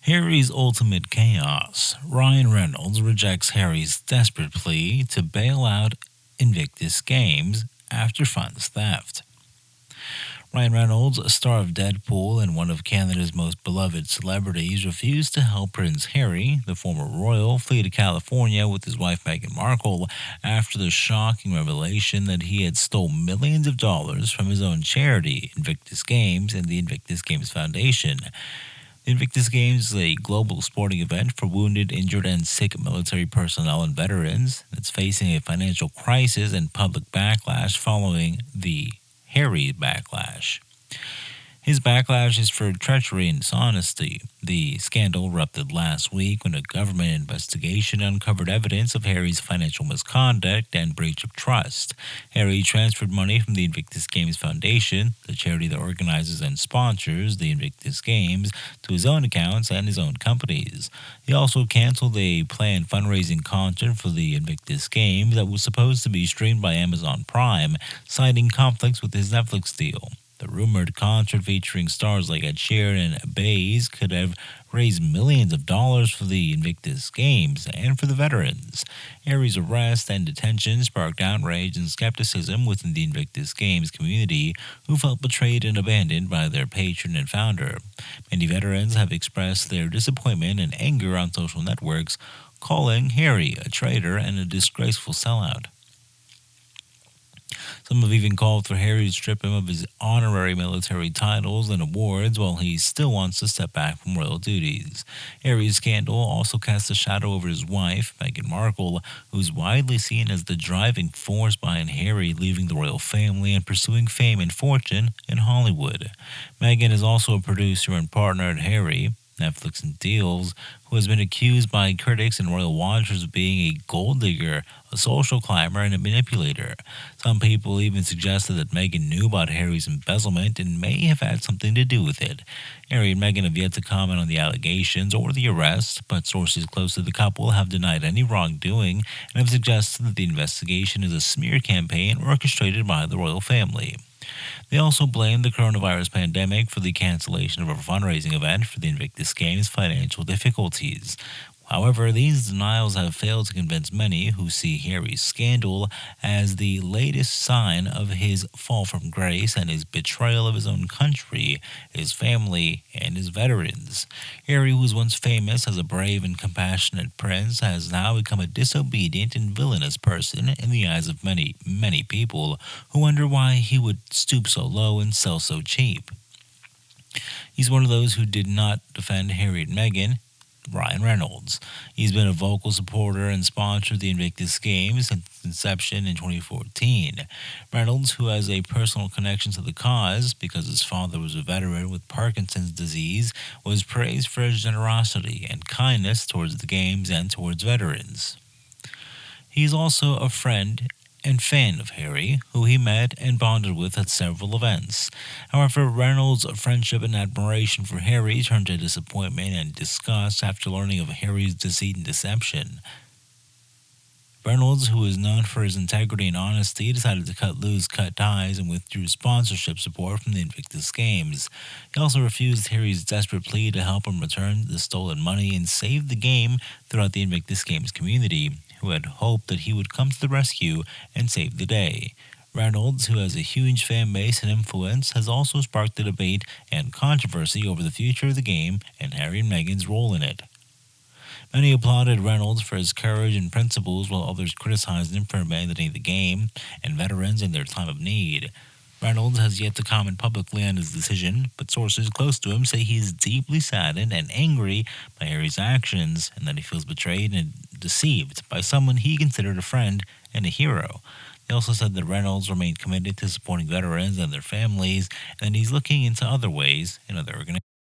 Harry's ultimate chaos. Ryan Reynolds rejects Harry's desperate plea to bail out Invictus Games after funds theft. Ryan Reynolds, a star of Deadpool and one of Canada's most beloved celebrities, refused to help Prince Harry, the former royal, flee to California with his wife Meghan Markle after the shocking revelation that he had stole millions of dollars from his own charity, Invictus Games, and the Invictus Games Foundation. The Invictus Games is a global sporting event for wounded, injured, and sick military personnel and veterans. It's facing a financial crisis and public backlash following the Harry backlash. His backlash is for treachery and dishonesty. The scandal erupted last week when a government investigation uncovered evidence of Harry's financial misconduct and breach of trust. Harry transferred money from the Invictus Games Foundation, the charity that organizes and sponsors the Invictus Games, to his own accounts and his own companies. He also canceled a planned fundraising concert for the Invictus Games that was supposed to be streamed by Amazon Prime, citing conflicts with his Netflix deal. The rumored concert featuring stars like Ed Sheeran and Baze could have raised millions of dollars for the Invictus Games and for the veterans. Harry's arrest and detention sparked outrage and skepticism within the Invictus Games community, who felt betrayed and abandoned by their patron and founder. Many veterans have expressed their disappointment and anger on social networks, calling Harry a traitor and a disgraceful sellout. Some have even called for Harry to strip him of his honorary military titles and awards while he still wants to step back from royal duties. Harry's scandal also casts a shadow over his wife, Meghan Markle, who's widely seen as the driving force behind Harry leaving the royal family and pursuing fame and fortune in Hollywood. Meghan is also a producer and partner at Harry, Netflix and Deals, who has been accused by critics and royal watchers of being a gold digger, a social climber, and a manipulator. Some people even suggested that Meghan knew about Harry's embezzlement and may have had something to do with it. Harry and Meghan have yet to comment on the allegations or the arrest, but sources close to the couple have denied any wrongdoing and have suggested that the investigation is a smear campaign orchestrated by the royal family. They also blamed the coronavirus pandemic for the cancellation of a fundraising event for the Invictus Games' financial difficulties. However, these denials have failed to convince many who see Harry's scandal as the latest sign of his fall from grace and his betrayal of his own country, his family, and his veterans. Harry, who was once famous as a brave and compassionate prince, has now become a disobedient and villainous person in the eyes of many, many people who wonder why he would stoop so low and sell so cheap. He's one of those who did not defend Harry and Meghan, Ryan Reynolds. He's been a vocal supporter and sponsor of the Invictus Games since its inception in 2014. Reynolds, who has a personal connection to the cause because his father was a veteran with Parkinson's disease, was praised for his generosity and kindness towards the Games and towards veterans. He's also a friend and fan of Harry, who he met and bonded with at several events. However, Reynolds' friendship and admiration for Harry turned to disappointment and disgust after learning of Harry's deceit and deception. Reynolds, who is known for his integrity and honesty, decided to cut ties, and withdrew sponsorship support from the Invictus Games. He also refused Harry's desperate plea to help him return the stolen money and save the game throughout the Invictus Games community, who had hoped that he would come to the rescue and save the day. Reynolds, who has a huge fan base and influence, has also sparked a debate and controversy over the future of the game and Harry and Meghan's role in it. Many applauded Reynolds for his courage and principles, while others criticized him for abandoning the game and veterans in their time of need. Reynolds has yet to comment publicly on his decision, but sources close to him say he is deeply saddened and angry by Harry's actions, and that he feels betrayed and deceived by someone he considered a friend and a hero. They also said that Reynolds remained committed to supporting veterans and their families, and he's looking into other ways in other organizations.